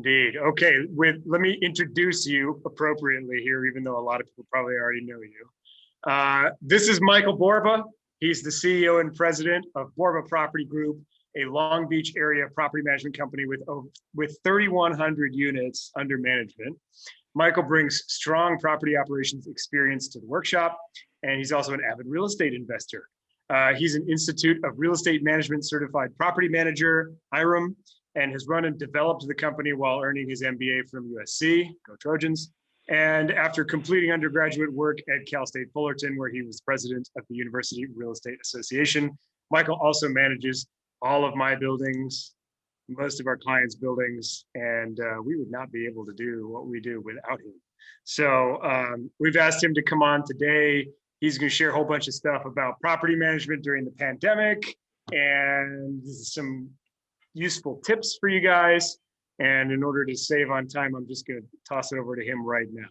Indeed. Okay, let me introduce you appropriately here, even though a lot of people probably already know you. This is Michael Borba. He's the CEO and president of Borba Property Group, a Long Beach area property management company with 3,100 units under management. Michael brings strong property operations experience to the workshop, and he's also an avid real estate investor. He's an Institute of Real Estate Management certified property manager, IREM, and has run and developed the company while earning his MBA from USC, go Trojans. And after completing undergraduate work at Cal-State Fullerton, where he was president of the University Real Estate Association, Michael also manages all of my buildings, most of our clients' buildings, and we would not be able to do what we do without him. So we've asked him to come on today. He's going to share a whole bunch of stuff about property management during the pandemic and some useful tips for you guys. And in order to save on time, I'm just going to toss it over to him right now.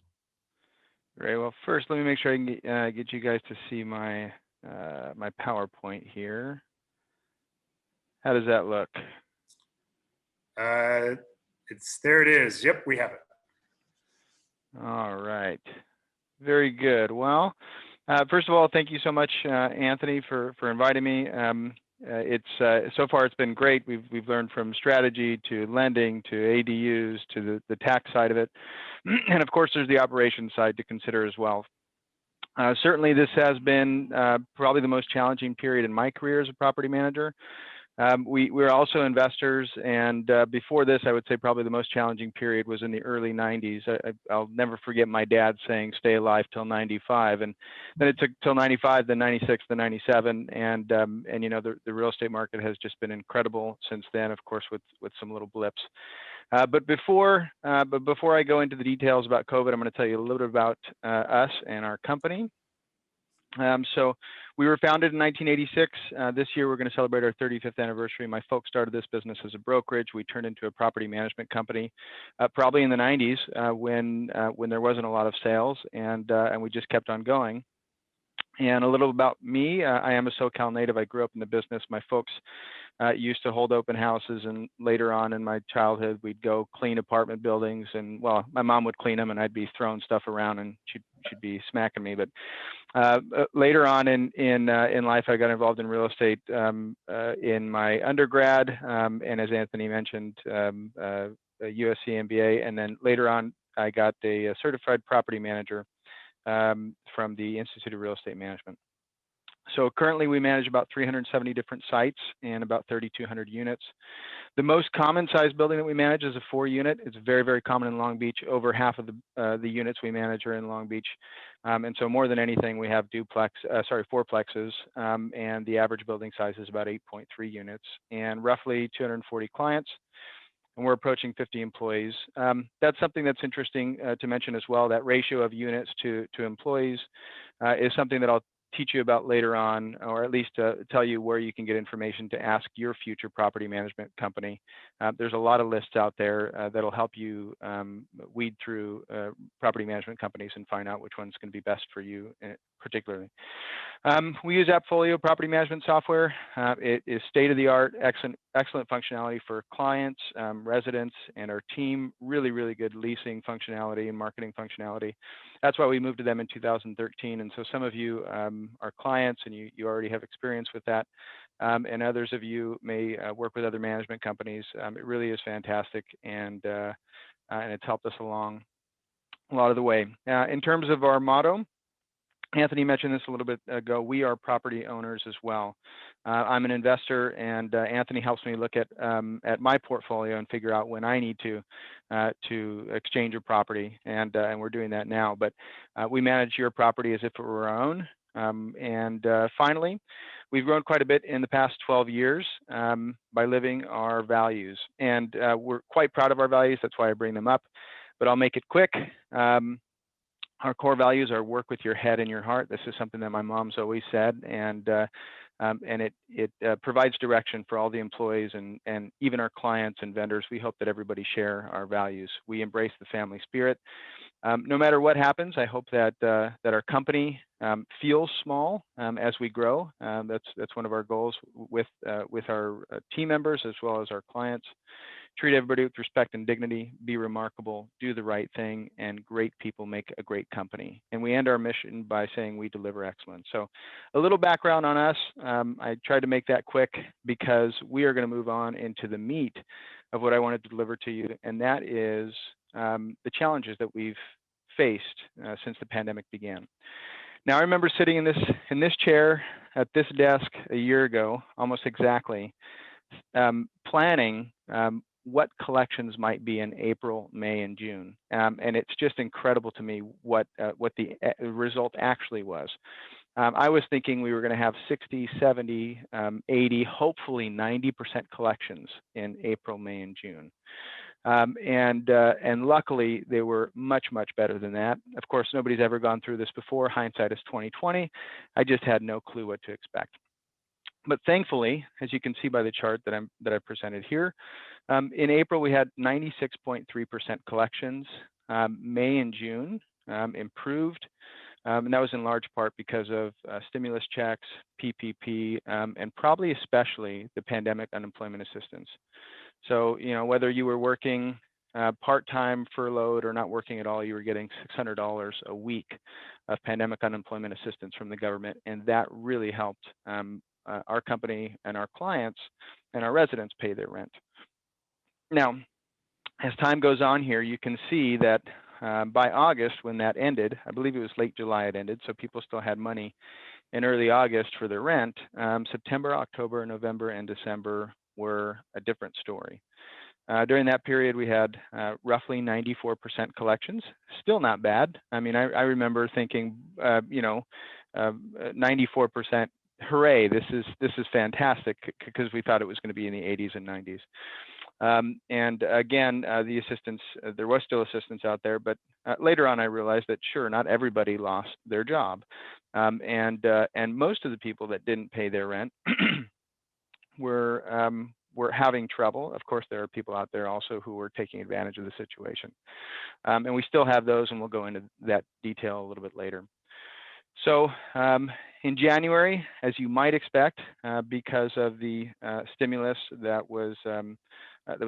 Great. Well, first, let me make sure I can get you guys to see my my PowerPoint here. How does that look? There it is. Yep, we have it. All right. Very good. Well, first of all, thank you so much, Anthony, for inviting me. So far it's been great. We've learned from strategy to lending to ADUs to the tax side of it, and of course there's the operations side to consider as well. Certainly this has been probably the most challenging period in my career as a property manager. We're also investors, and before this, I would say probably the most challenging period was in the early 90s. I'll never forget my dad saying, "Stay alive till 95," and then it took till 95, then 96, then 97, and you know the real estate market has just been incredible since then. Of course, with some little blips. But before I go into the details about COVID, I'm going to tell you a little bit about us and our company. So we were founded in 1986. This year, we're going to celebrate our 35th anniversary. My folks started this business as a brokerage. We turned into a property management company, probably in the 90s when there wasn't a lot of sales, and we just kept on going. And a little about me, I am a SoCal native. I grew up in the business. My folks used to hold open houses, and later on in my childhood, we'd go clean apartment buildings. And well, my mom would clean them, and I'd be throwing stuff around, and she'd be smacking me. But later on in life, I got involved in real estate in my undergrad, and as Anthony mentioned, a USC MBA, and then later on, I got a certified property manager from the Institute of Real Estate Management. So currently we manage about 370 different sites and about 3,200 units. The most common size building that we manage is a 4-unit. It's very, very common in Long Beach. Over half of the units we manage are in Long Beach. And so more than anything, we have fourplexes, and the average building size is about 8.3 units and roughly 240 clients. And we're approaching 50 employees. That's something that's interesting to mention as well. That ratio of units to employees is something that I'll teach you about later on, or at least tell you where you can get information to ask your future property management company. There's a lot of lists out there that'll help you weed through property management companies and find out which one's going to be best for you particularly. We use AppFolio property management software. It is state-of-the-art, excellent functionality for clients, residents, and our team. Really, really good leasing functionality and marketing functionality. That's why we moved to them in 2013. And so some of you are clients, and you already have experience with that. And others of you may work with other management companies. It really is fantastic, and it's helped us along a lot of the way. In terms of our motto, Anthony mentioned this a little bit ago. We are property owners as well. I'm an investor, and Anthony helps me look at my portfolio and figure out when I need to exchange a property, and we're doing that now. But we manage your property as if it were our own. And finally, we've grown quite a bit in the past 12 years by living our values, and we're quite proud of our values. That's why I bring them up. But I'll make it quick. Our core values are work with your head and your heart. This is something that my mom's always said, and it provides direction for all the employees and even our clients and vendors. We hope that everybody share our values. We embrace the family spirit. No matter what happens, I hope that our company feels small as we grow. That's one of our goals with our team members as well as our clients. treat everybody with respect and dignity, be remarkable, do the right thing, and great people make a great company. And we end our mission by saying we deliver excellence. So a little background on us. I tried to make that quick because we are going to move on into the meat of what I wanted to deliver to you, and that is the challenges that we've faced since the pandemic began. Now, I remember sitting in this chair at this desk a year ago, almost exactly, planning what collections might be in April, May, and June, and it's just incredible to me what the result actually was. I was thinking we were going to have 60, 70, 80, hopefully 90% collections in April, May, and June. And luckily they were much better than that. Of course, nobody's ever gone through this before. Hindsight is 20/20. I just had no clue what to expect. But thankfully, as you can see by the chart that I presented here, in April we had 96.3% collections. May and June improved, and that was in large part because of stimulus checks, PPP, and probably especially the pandemic unemployment assistance. So, whether you were working part-time, furloughed, or not working at all, you were getting $600 a week of pandemic unemployment assistance from the government, and that really helped our company and our clients and our residents pay their rent. Now, as time goes on here, you can see that by August, when that ended, I believe it was late July it ended, so people still had money in early August for their rent. September, October, November, and December were a different story. During that period, we had roughly 94% collections. Still not bad. I mean, I remember thinking, 94%. Hooray! This is fantastic, because we thought it was going to be in the 80s and 90s. And again, the assistance, there was still assistance out there, but later on I realized that sure, not everybody lost their job, and most of the people that didn't pay their rent were having trouble. Of course, there are people out there also who were taking advantage of the situation, and we still have those, and we'll go into that detail a little bit later. So in January, as you might expect, because of the stimulus that was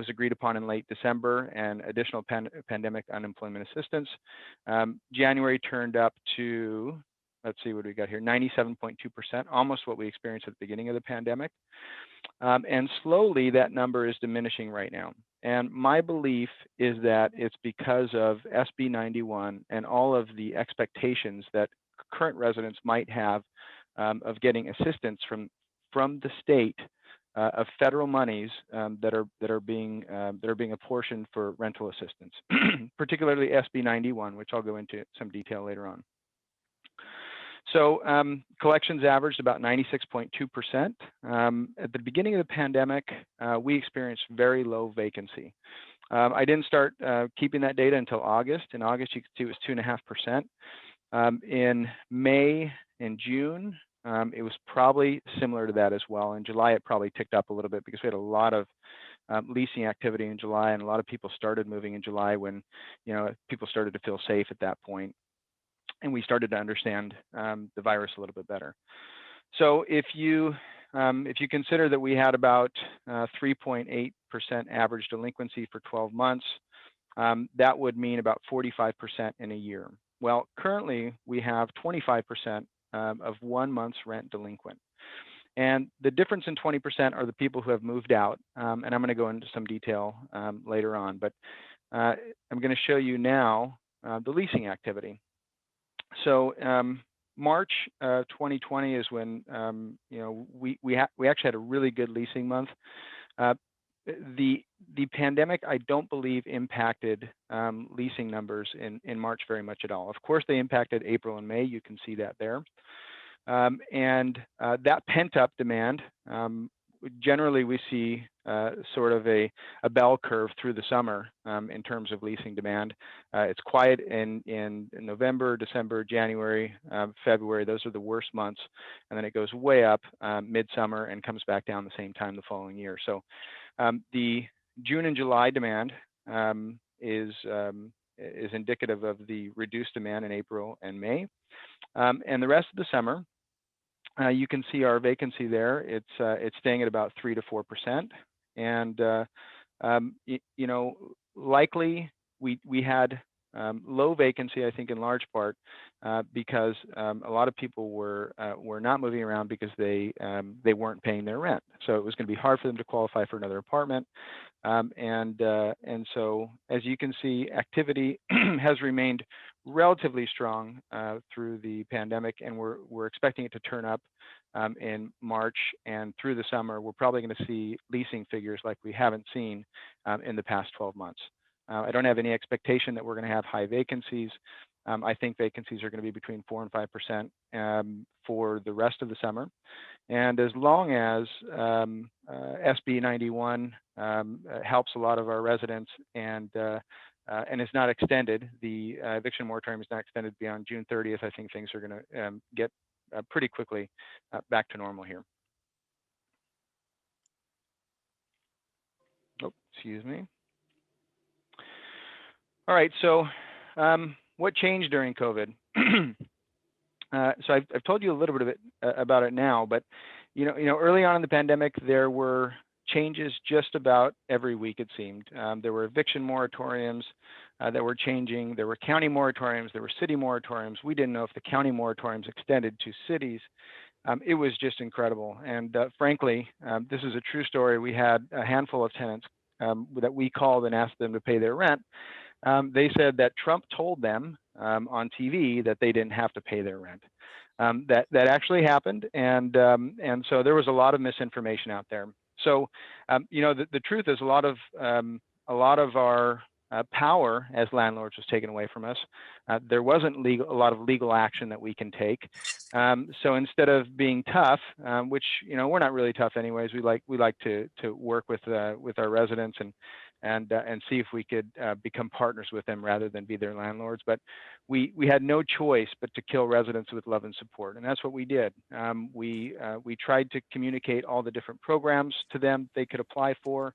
agreed upon in late December and additional pandemic unemployment assistance, January turned up to, let's see what we got here, 97.2%, almost what we experienced at the beginning of the pandemic. And slowly that number is diminishing right now. And my belief is that it's because of SB 91 and all of the expectations that current residents might have of getting assistance from the state of federal monies that are being apportioned for rental assistance, particularly SB 91, which I'll go into some detail later on. So collections averaged about 96.2%. At the beginning of the pandemic, we experienced very low vacancy. I didn't start keeping that data until August. In August, you could see it was 2.5%. In May and June, it was probably similar to that as well. In July, it probably ticked up a little bit because we had a lot of leasing activity in July, and a lot of people started moving in July when, people started to feel safe at that point, and we started to understand the virus a little bit better. So if you consider that we had about 3.8% average delinquency for 12 months, that would mean about 45% in a year. Well, currently we have 25% of 1 month's rent delinquent. And the difference in 20% are the people who have moved out. And I'm going to go into some detail later on, but I'm going to show you now the leasing activity. So March 2020 is when we actually had a really good leasing month. The pandemic, I don't believe, impacted leasing numbers in March very much at all. Of course, they impacted April and May. You can see that there. And that pent-up demand, generally we see sort of a bell curve through the summer in terms of leasing demand. It's quiet in November, December, January, February. Those are the worst months. And then it goes way up midsummer and comes back down the same time the following year. So the June and July demand is indicative of the reduced demand in April and May. And the rest of the summer, you can see our vacancy there. It's staying at about 3 to 4%, and you know, likely we had low vacancy, I think, in large part because a lot of people were not moving around because they weren't paying their rent. So it was going to be hard for them to qualify for another apartment. And so, as you can see, activity has remained relatively strong through the pandemic, and we're expecting it to turn up in March and through the summer. We're probably going to see leasing figures like we haven't seen in the past 12 months. I don't have any expectation that we're going to have high vacancies. I think vacancies are going to be between 4 and 5% for the rest of the summer. And as long as SB 91 helps a lot of our residents and is not extended, the eviction moratorium is not extended beyond June 30th, I think things are going to get pretty quickly back to normal here. Oh, excuse me. All right, so what changed during COVID? So I've told you a little bit about it now, but you know, early on in the pandemic, there were changes just about every week, it seemed. There were eviction moratoriums that were changing. There were county moratoriums. There were city moratoriums. We didn't know if the county moratoriums extended to cities. It was just incredible. And frankly, this is a true story. We had a handful of tenants that we called and asked them to pay their rent. They said that Trump told them on TV that they didn't have to pay their rent. That actually happened, and so there was a lot of misinformation out there. So, you know, the truth is a lot of our power as landlords was taken away from us. There wasn't a lot of legal action that we can take. So instead of being tough, which, you know, we're not really tough anyways, we like to work with our residents and see if we could become partners with them rather than be their landlords. But we had no choice but to kill residents with love and support, and that's what we did. We tried to communicate all the different programs to them they could apply for.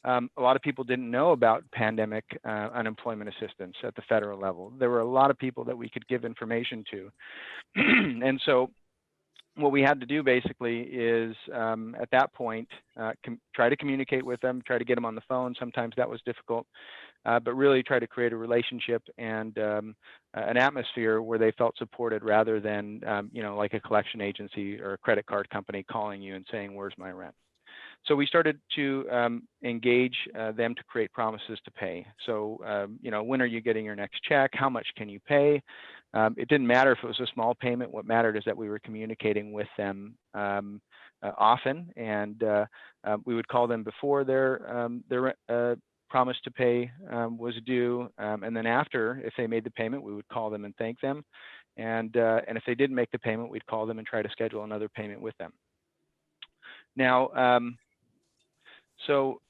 A lot of people didn't know about pandemic unemployment assistance at the federal level. There were a lot of people that we could give information to. And so what we had to do basically is at that point, try to communicate with them, try to get them on the phone. Sometimes that was difficult, but really try to create a relationship and an atmosphere where they felt supported rather than, you know, like a collection agency or a credit card company calling you and saying, "Where's my rent?" So we started to engage them to create promises to pay. So, you know, when are you getting your next check? How much can you pay? It didn't matter if it was a small payment. What mattered is that we were communicating with them often, and we would call them before their promise to pay was due, and then after, if they made the payment, we would call them and thank them, and if they didn't make the payment, we'd call them and try to schedule another payment with them. Now, so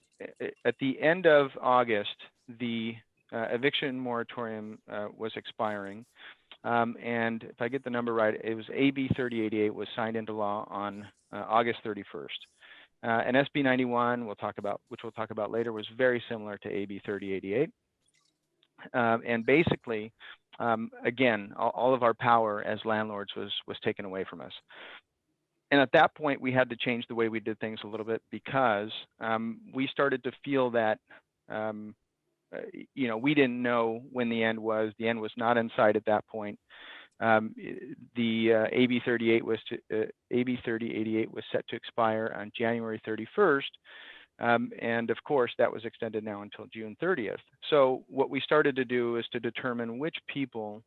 at the end of August, the eviction moratorium was expiring. And if I get the number right, it was AB 3088 was signed into law on August 31st. And SB 91, which we'll talk about later, was very similar to AB 3088. And basically, again, all of our power as landlords was taken away from us. And at that point, we had to change the way we did things a little bit because we started to feel that, you know, we didn't know when the end was. The end was not in sight at that point. The AB 3088 was set to expire on January 31st. And of course, that was extended now until June 30th. So what we started to do is to determine which people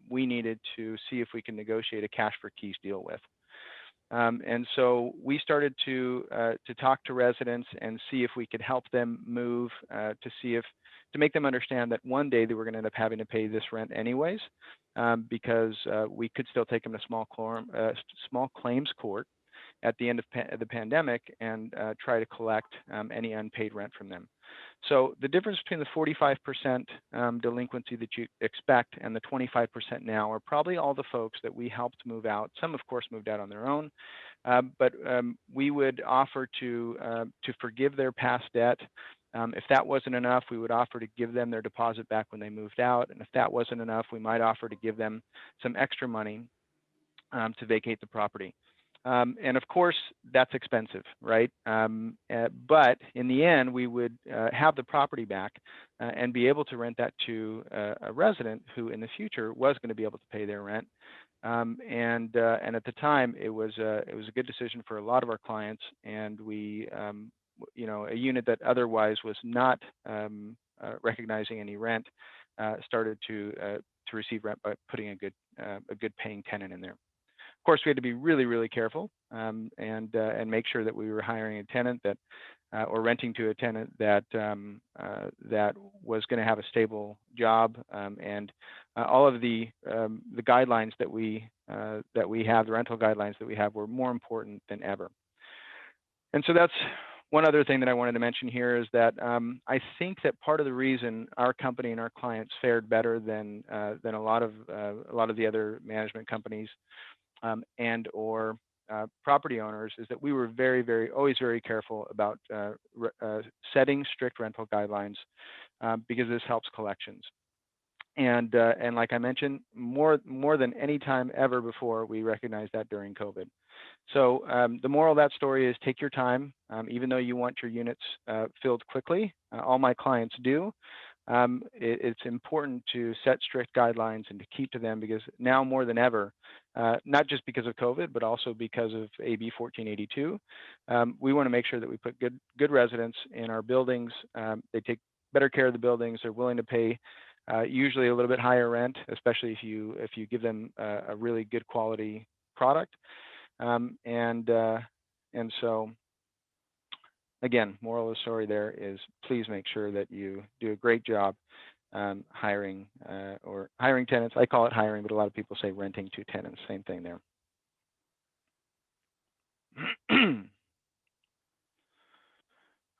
we needed to see if we can negotiate a cash for keys deal with. And so we started to talk to residents and see if we could help them move, to make them understand that one day they were going to end up having to pay this rent anyways, because we could still take them to small claims court at the end of the pandemic and try to collect any unpaid rent from them. So the difference between the 45% delinquency that you expect and the 25% now are probably all the folks that we helped move out. Some, of course, moved out on their own, but we would offer to forgive their past debt. If that wasn't enough, we would offer to give them their deposit back when they moved out. And if that wasn't enough, we might offer to give them some extra money to vacate the property. And of course, that's expensive, right? But in the end, we would have the property back and be able to rent that to a resident who in the future was going to be able to pay their rent. And at the time, it was a good decision for a lot of our clients, and we, a unit that otherwise was not recognizing any rent started to receive rent by putting a good paying tenant in there. Of course, we had to be really, really careful and make sure that we were hiring a tenant that or renting to a tenant that that was going to have a stable job, and all of the guidelines that we have, the rental guidelines that we have, were more important than ever. And so that's one other thing that I wanted to mention here, is that I think that part of the reason our company and our clients fared better than a lot of the other management companies and or property owners is that we were always very careful about setting strict rental guidelines because this helps collections. And like I mentioned, more than any time ever before, we recognized that during COVID. So the moral of that story is take your time, even though you want your units filled quickly. All my clients do. It's important to set strict guidelines and to keep to them, because now more than ever, not just because of COVID, but also because of AB 1482, we want to make sure that we put good residents in our buildings. They take better care of the buildings. They're willing to pay usually a little bit higher rent, especially if you give them a really good quality product. And so, again, moral of the story there is please make sure that you do a great job hiring tenants. I call it hiring, but a lot of people say renting to tenants. Same thing there.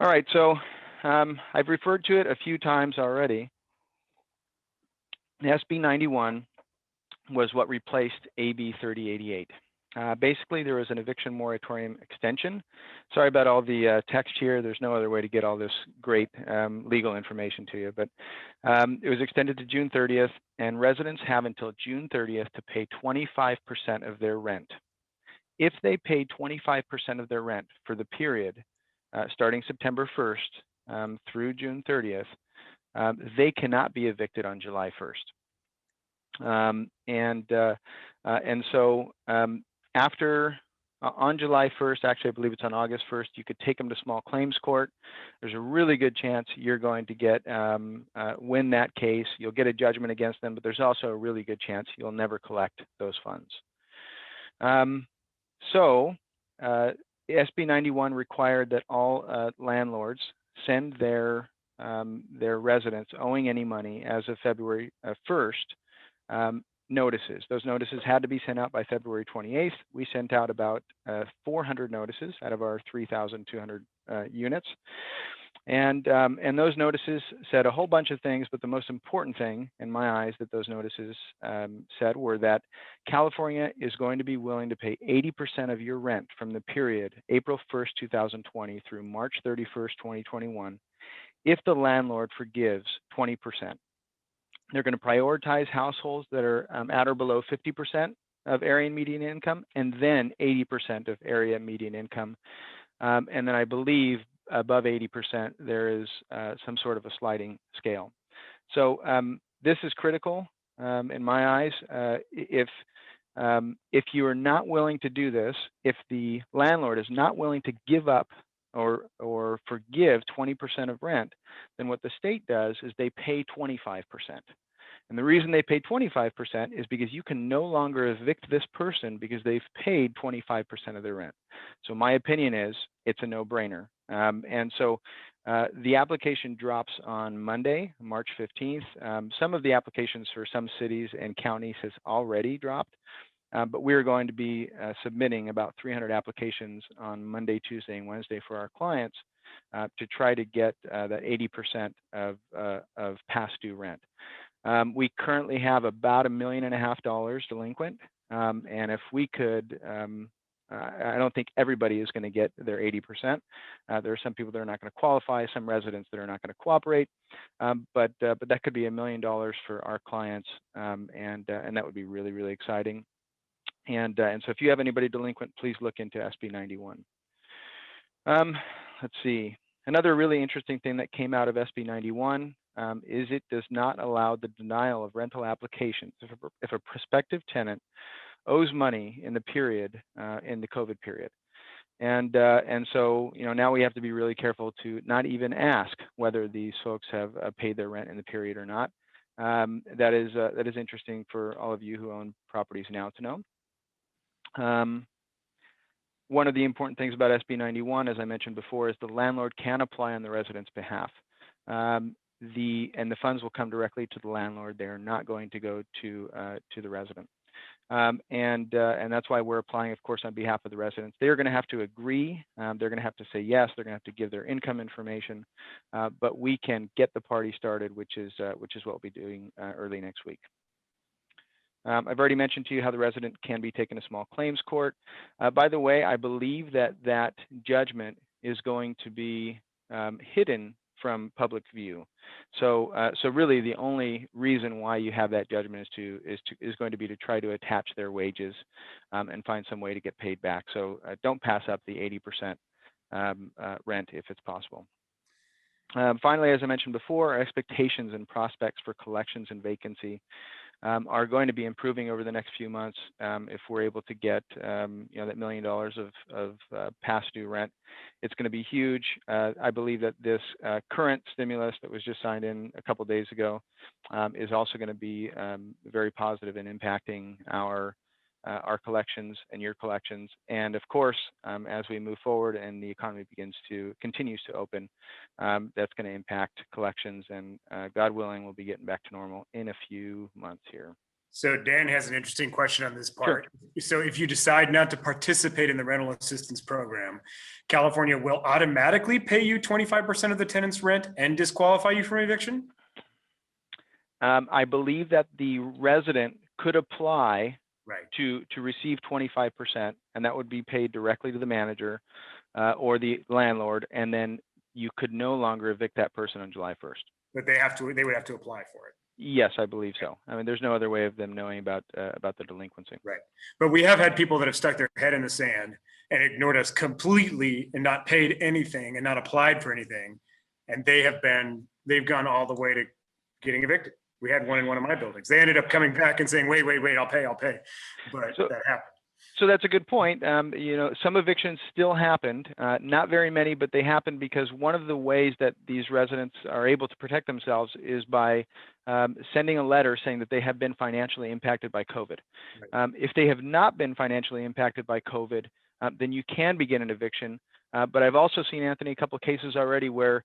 All right, so I've referred to it a few times already. The SB 91 was what replaced AB 3088. Basically, there was an eviction moratorium extension. Sorry about all the text here. There's no other way to get all this great legal information to you, but it was extended to June 30th, and residents have until June 30th to pay 25% of their rent. If they pay 25% of their rent for the period starting September 1st through June 30th, they cannot be evicted on July 1st. And so after on July 1st, actually I believe it's on August 1st, you could take them to small claims court. There's a really good chance you're going to get win that case. You'll get a judgment against them, but there's also a really good chance you'll never collect those funds. So SB 91 required that all landlords send their residents owing any money as of February 1st notices. Those notices had to be sent out by February 28th. We sent out about 400 notices out of our 3,200 units. And those notices said a whole bunch of things, but the most important thing in my eyes that those notices said were that California is going to be willing to pay 80% of your rent from the period April 1st, 2020 through March 31st, 2021, if the landlord forgives 20%. They're going to prioritize households that are at or below 50% of area and median income, and then 80% of area and median income. And then I believe above 80%, there is some sort of a sliding scale. So this is critical in my eyes. If you are not willing to do this, if the landlord is not willing to give up or forgive 20% of rent, then what the state does is they pay 25%. And the reason they pay 25% is because you can no longer evict this person because they've paid 25% of their rent. So my opinion is it's a no-brainer. And so the application drops on Monday, March 15th. Some of the applications for some cities and counties has already dropped. But we're going to be submitting about 300 applications on Monday, Tuesday, and Wednesday for our clients to try to get that 80% of past due rent. We currently have about $1.5 million delinquent, and if we could, I don't think everybody is going to get their 80%. There are some people that are not going to qualify, some residents that are not going to cooperate, but that could be $1 million for our clients, and that would be really, really exciting. And so if you have anybody delinquent, please look into SB 91. Let's see. Another really interesting thing that came out of SB 91 is it does not allow the denial of rental applications if a prospective tenant owes money in the period, in the COVID period. And so, now we have to be really careful to not even ask whether these folks have paid their rent in the period or not. That is interesting for all of you who own properties now to know. One of the important things about SB 91, as I mentioned before, is the landlord can apply on the resident's behalf. And the funds will come directly to the landlord. They are not going to go to the resident. And that's why we're applying, of course, on behalf of the residents. They're going to have to agree. They're going to have to say yes. They're going to have to give their income information. But we can get the party started, which is what we'll be doing early next week. I've already mentioned to you how the resident can be taken to small claims court. By the way, I believe that judgment is going to be hidden from public view. So really the only reason why you have that judgment is going to be to try to attach their wages and find some way to get paid back. So don't pass up the 80% rent if it's possible. Finally, as I mentioned before, our expectations and prospects for collections and vacancy are going to be improving over the next few months if we're able to get that $1 million of past due rent. It's going to be huge. I believe that this current stimulus that was just signed in a couple of days ago is also going to be very positive in impacting our collections and your collections. And of course, as we move forward and the economy continues to open, that's going to impact collections, and God willing, we'll be getting back to normal in a few months here. So Dan has an interesting question on this part. Sure. So if you decide not to participate in the rental assistance program, California will automatically pay you 25% of the tenant's rent and disqualify you from eviction? I believe that the resident could apply right. to receive 25%, and that would be paid directly to the manager or the landlord, and then you could no longer evict that person on July 1st. But they would have to apply for it. Yes, I believe so. I mean, there's no other way of them knowing about the delinquency. Right. But we have had people that have stuck their head in the sand and ignored us completely and not paid anything and not applied for anything. And they've gone all the way to getting evicted. We had one in one of my buildings. They ended up coming back and saying, wait, I'll pay. But that happened. So that's a good point. Some evictions still happened, not very many, but they happened because one of the ways that these residents are able to protect themselves is by sending a letter saying that they have been financially impacted by COVID. Right. If they have not been financially impacted by COVID, then you can begin an eviction. But I've also seen, Anthony, a couple of cases already where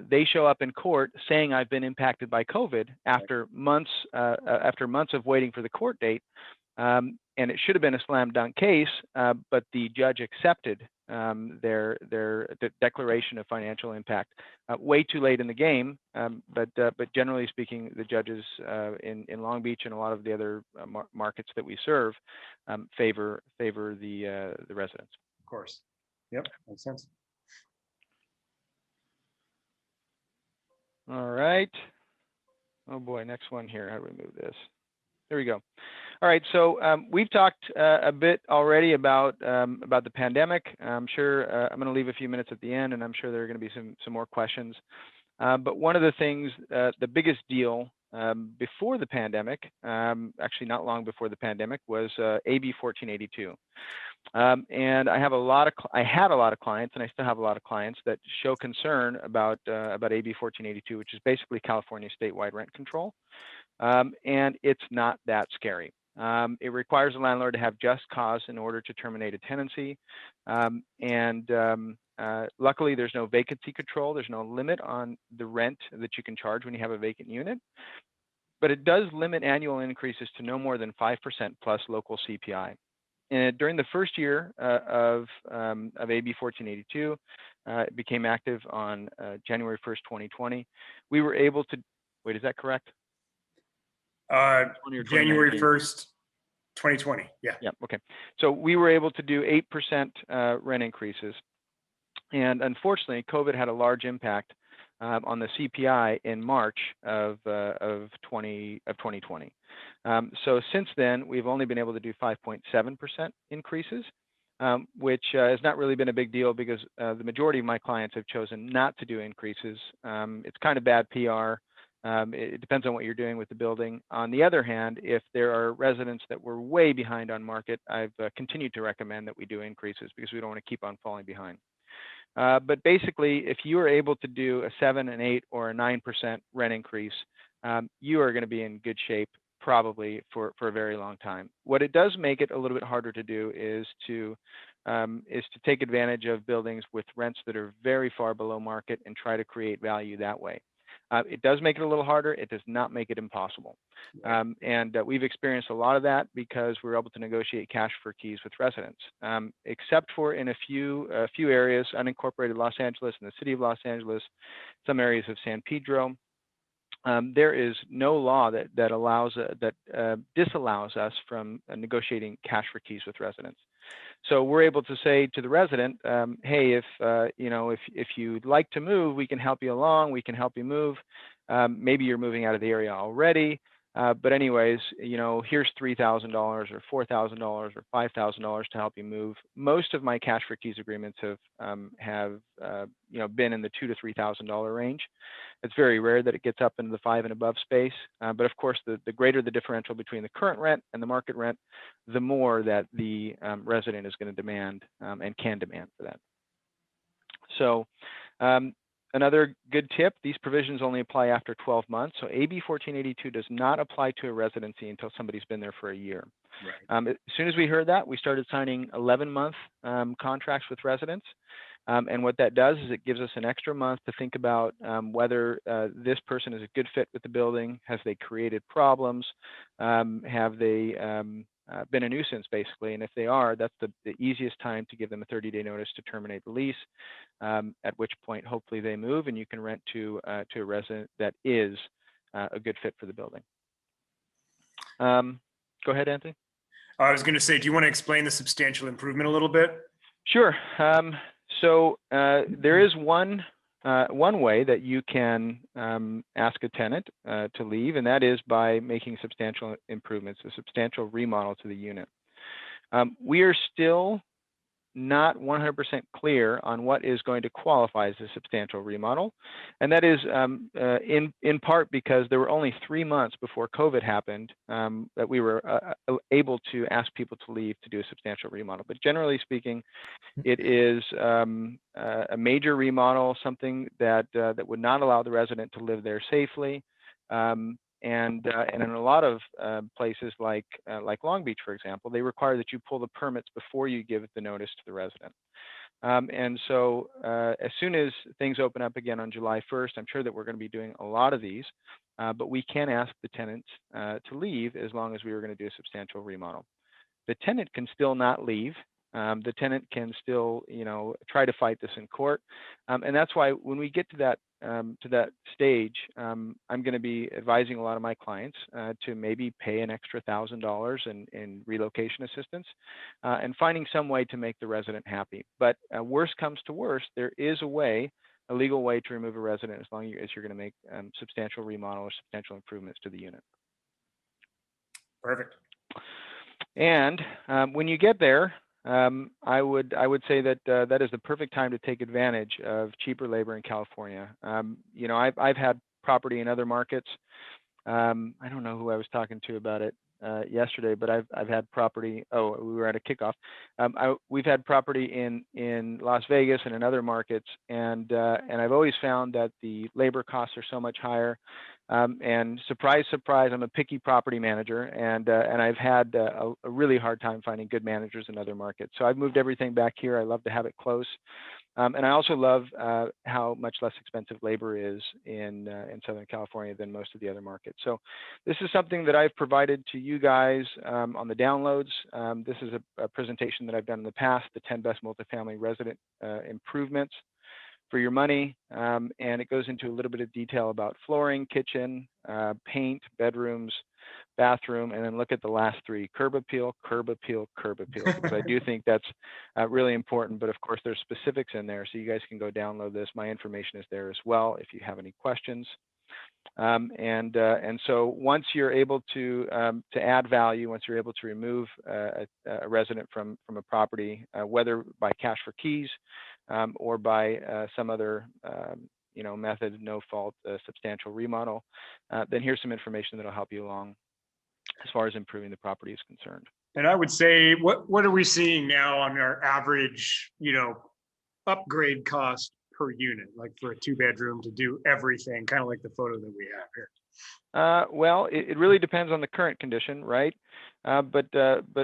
they show up in court saying I've been impacted by COVID after months of waiting for the court date. And it should have been a slam dunk case, but the judge accepted their declaration of financial impact way too late in the game. But generally speaking, the judges in Long Beach and a lot of the other markets that we serve favor the residents. Of course. Yep, makes sense. All right. Oh boy, next one here. How do we move this? There we go. All right, so we've talked a bit already about the pandemic. I'm sure I'm going to leave a few minutes at the end, and I'm sure there are going to be some more questions. But one of the things, the biggest deal before the pandemic, actually not long before the pandemic, was AB 1482. And I had a lot of clients, and I still have a lot of clients that show concern about AB 1482, which is basically California statewide rent control. And it's not that scary. It requires a landlord to have just cause in order to terminate a tenancy. Luckily, there's no vacancy control. There's no limit on the rent that you can charge when you have a vacant unit. But it does limit annual increases to no more than 5% plus local CPI. And during the first year of AB 1482, it became active on January 1st, 2020. We were able to, wait, is that correct? January 1st, 2020. Yeah. Yeah. Okay. So we were able to do 8% rent increases, and unfortunately, COVID had a large impact on the CPI in March of 2020. So since then, we've only been able to do 5.7% increases, which has not really been a big deal because the majority of my clients have chosen not to do increases. It's kind of bad PR. It depends on what you're doing with the building. On the other hand, if there are residents that were way behind on market, I've continued to recommend that we do increases because we don't want to keep on falling behind. But basically, if you are able to do a 7, an 8, or a 9% rent increase, you are going to be in good shape probably for a very long time. What it does make it a little bit harder to do is to take advantage of buildings with rents that are very far below market and try to create value that way. It does make it a little harder. It does not make it impossible. And we've experienced a lot of that because we're able to negotiate cash for keys with residents, except for in a few areas, unincorporated Los Angeles and the city of Los Angeles, some areas of San Pedro. There is no law that disallows us from negotiating cash for keys with residents. So we're able to say to the resident, hey, if you'd like to move, we can help you along. We can help you move. Maybe you're moving out of the area already. But anyways, here's $3,000 or $4,000 or $5,000 to help you move. Most of my cash for keys agreements have been in the $2,000 to $3,000 range. It's very rare that it gets up into the 5 and above space. But of course, the greater the differential between the current rent and the market rent, the more that the resident is going to demand and can demand for that. So another good tip, these provisions only apply after 12 months. So AB 1482 does not apply to a residency until somebody's been there for a year. Right. As soon as we heard that, we started signing 11-month contracts with residents. And what that does is it gives us an extra month to think about whether this person is a good fit with the building. Have they created problems? Have they been a nuisance, basically? And if they are, that's the easiest time to give them a 30-day notice to terminate the lease, at which point hopefully they move and you can rent to a resident that is a good fit for the building. Go ahead, Anthony. I was going to say, do you want to explain the substantial improvement a little bit? Sure. So there is one way that you can ask a tenant to leave, and that is by making substantial improvements, a substantial remodel to the unit. We are still not 100% clear on what is going to qualify as a substantial remodel, and that is in part because there were only 3 months before COVID happened that we were able to ask people to leave to do a substantial remodel. But generally speaking, it is a major remodel, something that would not allow the resident to live there safely. And in a lot of places like Long Beach, for example, they require that you pull the permits before you give the notice to the resident. And so as soon as things open up again on July 1st, I'm sure that we're going to be doing a lot of these, but we can ask the tenants to leave as long as we were going to do a substantial remodel. The tenant can still not leave. The tenant can still, try to fight this in court, and that's why when we get to that stage, I'm going to be advising a lot of my clients to maybe pay an extra $1,000 in relocation assistance, and finding some way to make the resident happy. But worst comes to worst, there is a legal way to remove a resident as long as you're going to make substantial remodel or substantial improvements to the unit. Perfect. And when you get there, I would say that that is the perfect time to take advantage of cheaper labor in California. I've had property in other markets. I don't know who I was talking to about it yesterday, but I've had property. Oh, we were at a kickoff. We've had property in Las Vegas and in other markets, and I've always found that the labor costs are so much higher. And surprise, surprise, I'm a picky property manager, and I've had a really hard time finding good managers in other markets. So I've moved everything back here. I love to have it close, and I also love how much less expensive labor is in Southern California than most of the other markets. So this is something that I've provided to you guys on the downloads. This is a presentation that I've done in the past, the 10 best multifamily resident improvements. for your money. And it goes into a little bit of detail about flooring, kitchen, paint, bedrooms, bathroom, and then look at the last three: curb appeal, curb appeal, curb appeal, because I do think that's really important. But of course, there's specifics in there, so you guys can go download this. My information is there as well if you have any questions. And so once you're able to add value, once you're able to remove a resident from a property, whether by cash for keys or by some other method, no fault, substantial remodel, then here's some information that'll help you along as far as improving the property is concerned. And I would say, what are we seeing now on our average, upgrade cost per unit, like for a 2-bedroom to do everything, kind of like the photo that we have here? Well, it really depends on the current condition, right? But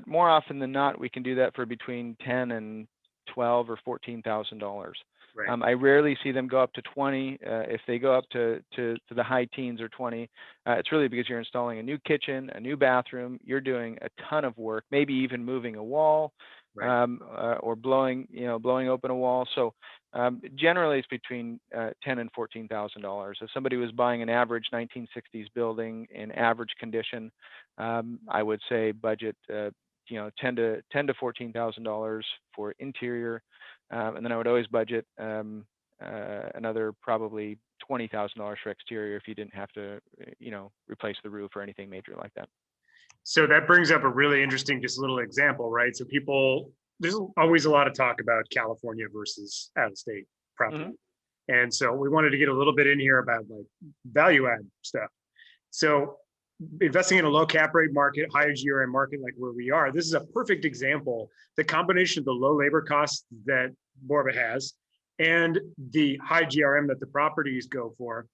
more often than not, we can do that for between $10,000 and $12,000 or $14,000. Right. I rarely see them go up to 20. If they go up to the high teens or 20, it's really because you're installing a new kitchen, a new bathroom. You're doing a ton of work, maybe even moving a wall, Right. or blowing open a wall. So generally, it's between $10,000 and $14,000. If somebody was buying an average 1960s building in average condition, I would say budget $10,000 to $14,000 for interior. And then I would always budget another probably $20,000 for exterior if you didn't have to, replace the roof or anything major like that. So that brings up a really interesting, just little example, right? So there's always a lot of talk about California versus out-of-state property. Mm-hmm. And so we wanted to get a little bit in here about like value add stuff. So investing in a low cap rate market, high GRM market like where we are, this is a perfect example. The combination of the low labor costs that Borba has and the high GRM that the properties go for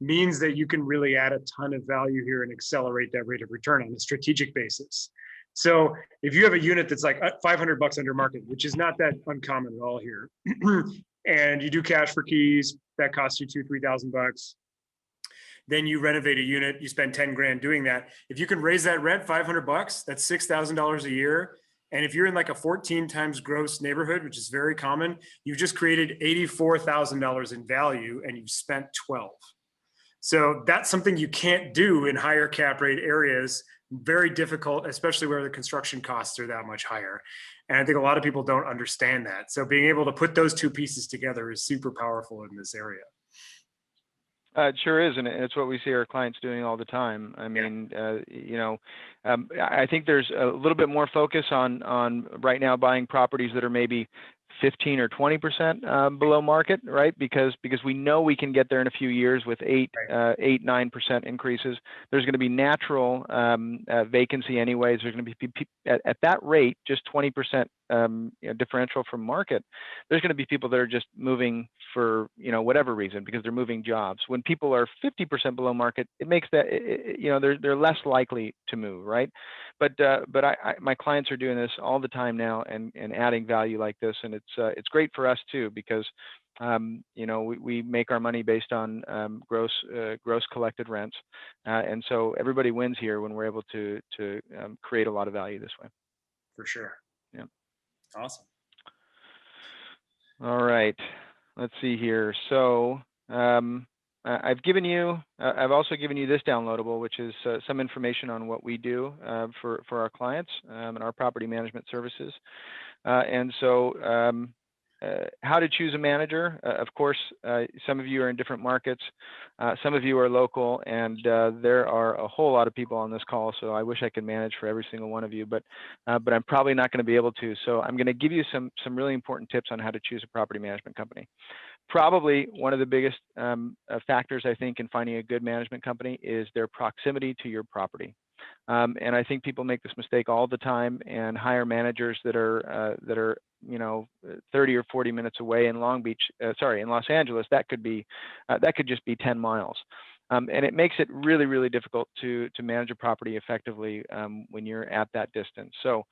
means that you can really add a ton of value here and accelerate that rate of return on a strategic basis. So if you have a unit that's like $500 under market, which is not that uncommon at all here, and you do cash for keys, that costs you $2,000-$3,000. Then you renovate a unit, you spend 10 grand doing that. If you can raise that rent $500, that's $6,000 a year. And if you're in like a 14 times gross neighborhood, which is very common, you've just created $84,000 in value and you've spent 12. So that's something you can't do in higher cap rate areas. Very difficult, especially where the construction costs are that much higher. And I think a lot of people don't understand that. So being able to put those two pieces together is super powerful in this area. It sure is, and it's what we see our clients doing all the time. I mean, I think there's a little bit more focus on right now buying properties that are maybe 15 or 20% below market, right? Because we know we can get there in a few years with 9% increases. There's going to be natural vacancy anyways. There's going to be at that rate, just 20% differential from market. There's going to be people that are just moving for whatever reason because they're moving jobs. When people are 50% below market, it makes that they're less likely to move, right? But my clients are doing this all the time now and adding value like this, and it's great for us too because we make our money based on gross collected rents, and so everybody wins here when we're able to create a lot of value this way. For sure. Yeah. Awesome. All right. Let's see here. So I've also given you this downloadable, which is some information on what we do for our clients and our property management services. And so how to choose a manager. Of course, some of you are in different markets. Some of you are local, and there are a whole lot of people on this call, so I wish I could manage for every single one of you, but I'm probably not going to be able to. So I'm going to give you some really important tips on how to choose a property management company. Probably one of the biggest factors, I think, in finding a good management company is their proximity to your property. And I think people make this mistake all the time and hire managers that are 30 or 40 minutes away in in Los Angeles. That could just be 10 miles. And it makes it really, really difficult to manage a property effectively when you're at that distance. So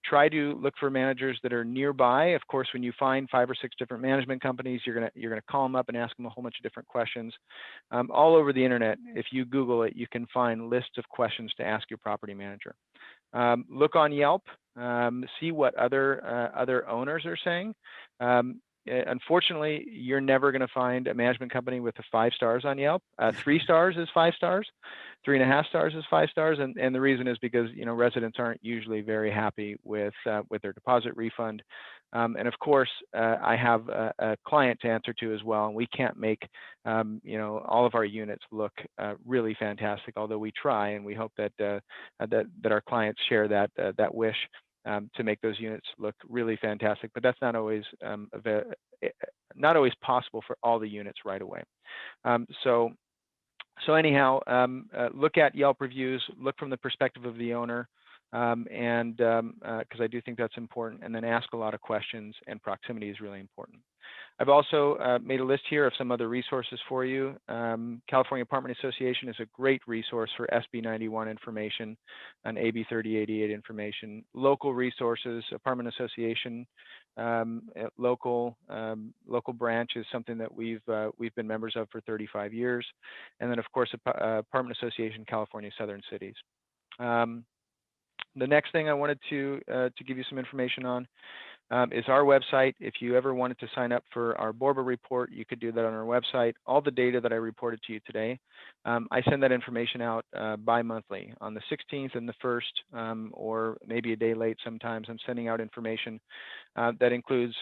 try to look for managers that are nearby. Of course, when you find 5 or 6 different management companies, you're gonna call them up and ask them a whole bunch of different questions. All over the internet, if you Google it, you can find lists of questions to ask your property manager. Look on Yelp, see what other owners are saying. unfortunately, you're never going to find a management company with a 5 stars on Yelp. 3 stars is 5 stars, 3.5 stars is 5 stars, and the reason is because residents aren't usually very happy with their deposit refund, and of course, I have a client to answer to as well, and we can't make all of our units look really fantastic, although we try, and we hope that that our clients share that wish. To make those units look really fantastic, but that's not always possible for all the units right away. So anyhow, look at Yelp reviews, look from the perspective of the owner, and because I do think that's important, and then ask a lot of questions, and proximity is really important. I've also made a list here of some other resources for you. California Apartment Association is a great resource for SB 91 information and AB 3088 information. Local resources, Apartment Association, local branch is something that we've been members of for 35 years, and then of course Apartment Association California Southern Cities. The next thing I wanted to give you some information on is our website. If you ever wanted to sign up for our Borba report, you could do that on our website. All the data that I reported to you today, I send that information out bi-monthly on the 16th and the 1st, or maybe a day late sometimes. I'm sending out information that includes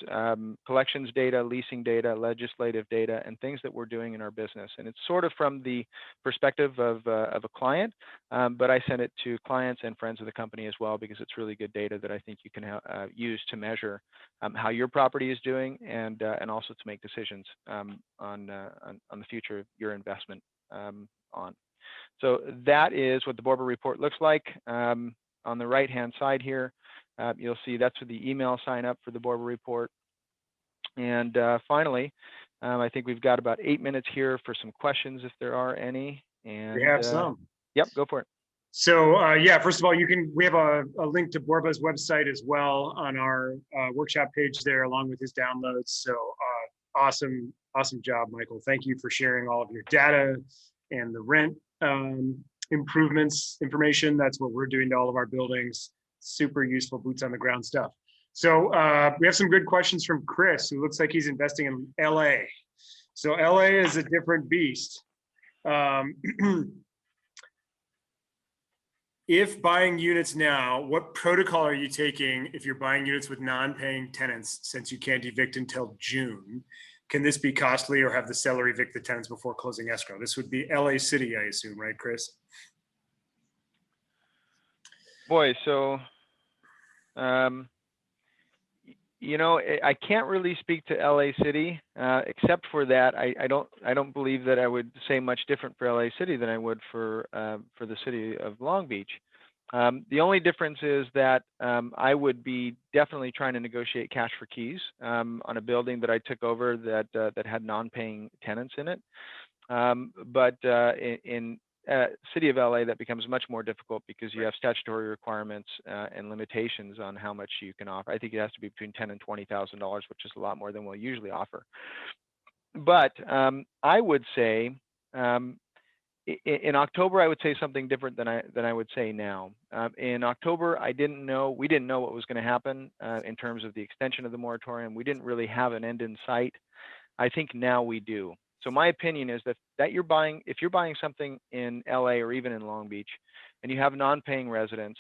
collections data, leasing data, legislative data, and things that we're doing in our business. And it's sort of from the perspective of a client, but I send it to clients and friends of the company as well, because it's really good data that I think you can use to measure how your property is doing, and also to make decisions on the future of your investment on. So that is what the Borba report looks like. On the right-hand side here, you'll see that's for the email sign up for the Borba report. And finally, I think we've got about 8 minutes here for some questions, if there are any. And We have some. Yep, go for it. So yeah, first of all, we have a link to Borba's website as well on our workshop page there, along with his downloads. So awesome job, Michael. Thank you for sharing all of your data and the rent improvements information. That's what we're doing to all of our buildings. Super useful, boots on the ground stuff. So we have some good questions from Chris, who looks like he's investing in LA. So LA is a different beast. If buying units now, what protocol are you taking if you're buying units with non-paying tenants, since you can't evict until June? Can this be costly, or have the seller evict the tenants before closing escrow? This would be LA City, I assume, right, Chris? Boy, so I can't really speak to LA City, except for that I don't believe that I would say much different for LA City than I would for the city of Long Beach. The only difference is that I would be definitely trying to negotiate cash for keys on a building that I took over that had non-paying tenants in it. But in city of LA, that becomes much more difficult, because you have statutory requirements and limitations on how much you can offer. I think it has to be between $10,000 and $20,000, which is a lot more than we'll usually offer. But I would say in October, I would say something different than I would say now. In October, we didn't know what was going to happen in terms of the extension of the moratorium. We didn't really have an end in sight. I think now we do. So my opinion is that if you're buying something in LA or even in Long Beach, and you have non-paying residents,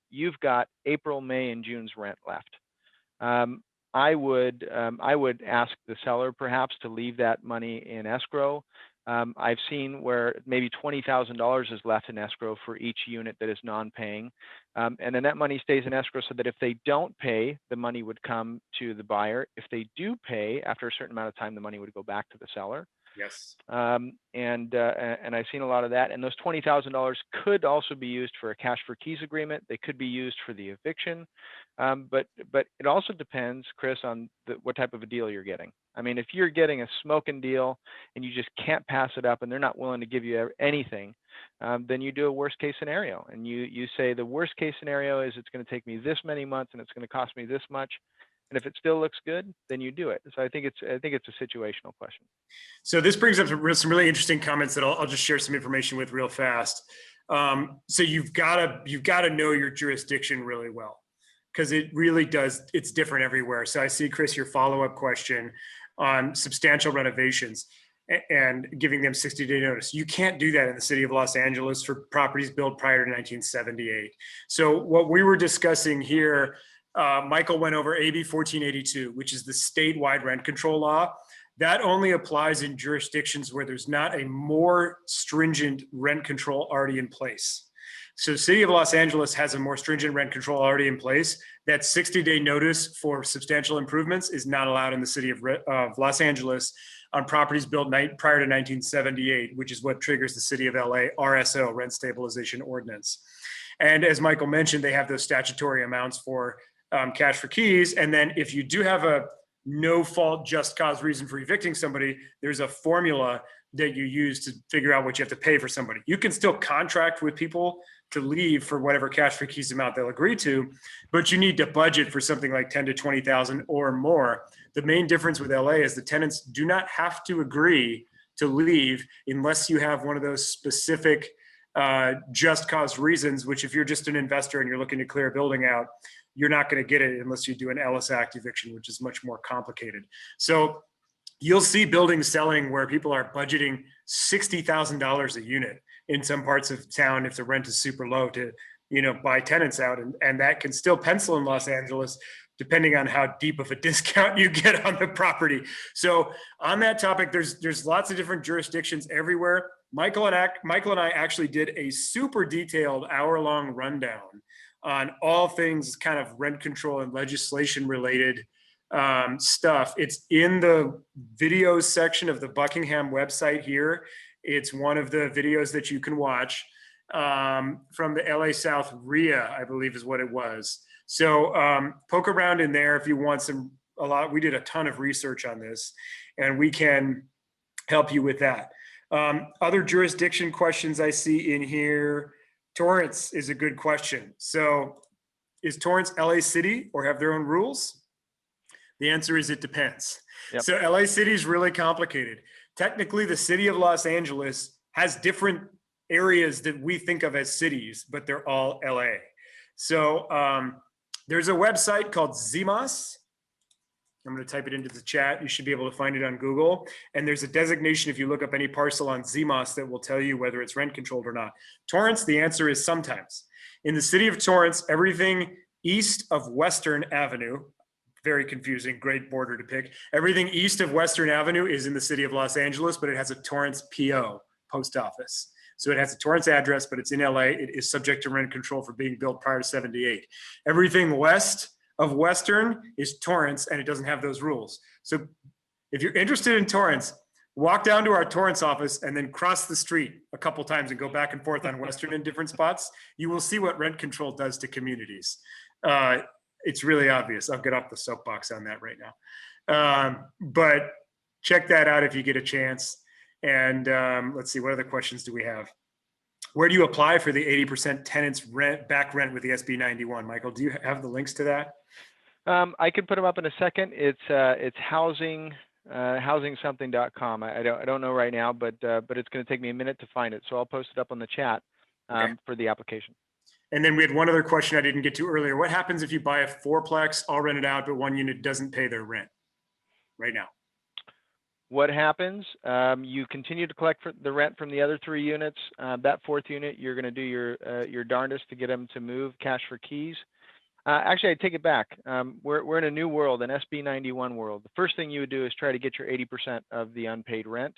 you've got April, May, and June's rent left. I would ask the seller perhaps to leave that money in escrow. I've seen where maybe $20,000 is left in escrow for each unit that is non-paying. And then that money stays in escrow, so that if they don't pay, the money would come to the buyer. If they do pay, after a certain amount of time, the money would go back to the seller. Yes. And I've seen a lot of that. And those $20,000 could also be used for a cash for keys agreement. They could be used for the eviction. But it also depends, Chris, on what type of a deal you're getting. I mean, if you're getting a smoking deal and you just can't pass it up, and they're not willing to give you anything, then you do a worst case scenario. And you say the worst case scenario is it's going to take me this many months and it's going to cost me this much. And if it still looks good, then you do it. So I think it's a situational question. So this brings up some really interesting comments that I'll just share some information with real fast. So you've got to know your jurisdiction really well. because it really does, it's different everywhere. So I see, Chris, your follow-up question on substantial renovations and giving them 60-day notice. You can't do that in the city of Los Angeles for properties built prior to 1978. So what we were discussing here, Michael went over AB 1482, which is the statewide rent control law. That only applies in jurisdictions where there's not a more stringent rent control already in place. So city of Los Angeles has a more stringent rent control already in place. That 60-day notice for substantial improvements is not allowed in the city of Los Angeles on properties built prior to 1978, which is what triggers the city of LA RSO, Rent Stabilization Ordinance. And as Michael mentioned, they have those statutory amounts for cash for keys. And then if you do have a no fault just cause reason for evicting somebody, there's a formula that you use to figure out what you have to pay for somebody. You can still contract with people to leave for whatever cash for keys amount they'll agree to, but you need to budget for something like 10 to 20,000 or more. The main difference with LA is the tenants do not have to agree to leave unless you have one of those specific just cause reasons, which if you're just an investor and you're looking to clear a building out, you're not going to get it unless you do an Ellis Act eviction, which is much more complicated. So you'll see buildings selling where people are budgeting $60,000 a unit in some parts of town if the rent is super low to, buy tenants out. And that can still pencil in Los Angeles, depending on how deep of a discount you get on the property. So on that topic, there's lots of different jurisdictions everywhere. Michael and I actually did a super detailed hour-long rundown on all things kind of rent control and legislation related stuff. It's in the videos section of the Buckingham website here. It's one of the videos that you can watch from the LA South RIA, I believe is what it was. So poke around in there if you want we did a ton of research on this and we can help you with that. Other jurisdiction questions I see in here. Torrance is a good question. So is Torrance LA City or have their own rules? The answer is it depends. Yep. So LA City is really complicated. Technically, the city of Los Angeles has different areas that we think of as cities, but they're all LA. So there's a website called ZMAS. I'm going to type it into the chat. You should be able to find it on Google. And there's a designation if you look up any parcel on ZMAS that will tell you whether it's rent controlled or not. Torrance, the answer is sometimes. In the city of Torrance, everything east of Western Avenue, very confusing, great border to pick. Everything east of Western Avenue is in the city of Los Angeles, but it has a Torrance PO, post office. So it has a Torrance address, but it's in LA. It is subject to rent control for being built prior to 78. Everything west of Western is Torrance, and it doesn't have those rules. So if you're interested in Torrance, walk down to our Torrance office and then cross the street a couple times and go back and forth on Western in different spots. You will see what rent control does to communities. It's really obvious. I'll get off the soapbox on that right now. But check that out if you get a chance. And let's see, what other questions do we have? Where do you apply for the 80% tenants back rent with the SB 91? Michael, do you have the links to that? I could put them up in a second. It's housingsomething.com. I don't know right now, but it's going to take me a minute to find it. So I'll post it up on the chat for the application. And then we had one other question I didn't get to earlier. What happens if you buy a fourplex, all rented out, but one unit doesn't pay their rent right now? What happens? You continue to collect the rent from the other 3 units. That 4th unit, you're going to do your darndest to get them to move cash for keys. Actually, I take it back. We're in a new world, an SB 91 world. The first thing you would do is try to get your 80% of the unpaid rent,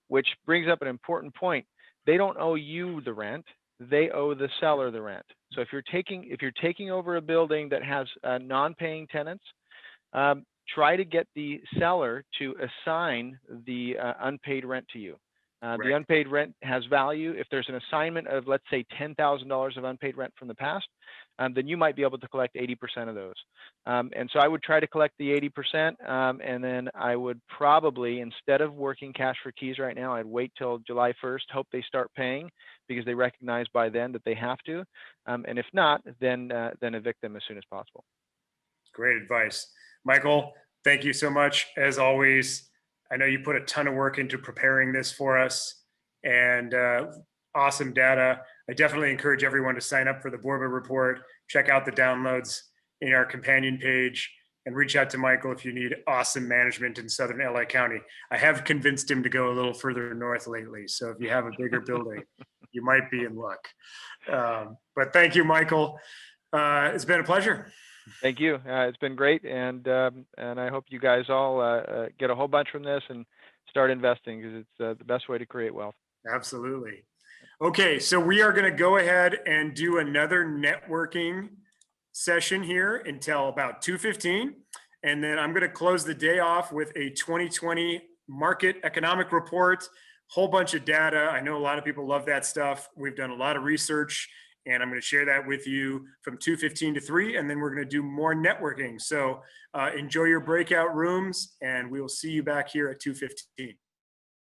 which brings up an important point. They don't owe you the rent. They owe the seller the rent. So if you're taking over a building that has non-paying tenants, try to get the seller to assign the unpaid rent to you. Right. The unpaid rent has value. If there's an assignment of, let's say, $10,000 of unpaid rent from the past, then you might be able to collect 80% of those. And so I would try to collect the 80%, and then I would probably, instead of working cash for keys right now, I'd wait till July 1st, hope they start paying because they recognize by then that they have to. And if not, then evict them as soon as possible. Great advice. Michael, thank you so much. As always, I know you put a ton of work into preparing this for us and awesome data. I definitely encourage everyone to sign up for the Borba report, check out the downloads. in our companion page and reach out to Michael if you need awesome management in Southern LA County. I have convinced him to go a little further north lately. So if you have a bigger building, you might be in luck. But thank you, Michael. It's been a pleasure. Thank you. It's been great, and I hope you guys all get a whole bunch from this and start investing, because it's the best way to create wealth. Absolutely. Okay, so we are going to go ahead and do another networking session here until about 2:15, and then I'm going to close the day off with a 2020 market economic report, whole bunch of data. I know a lot of people love that stuff. We've done a lot of research, and I'm going to share that with you from 2:15 to 3, and then we're going to do more networking. So enjoy your breakout rooms, and we will see you back here at 2:15.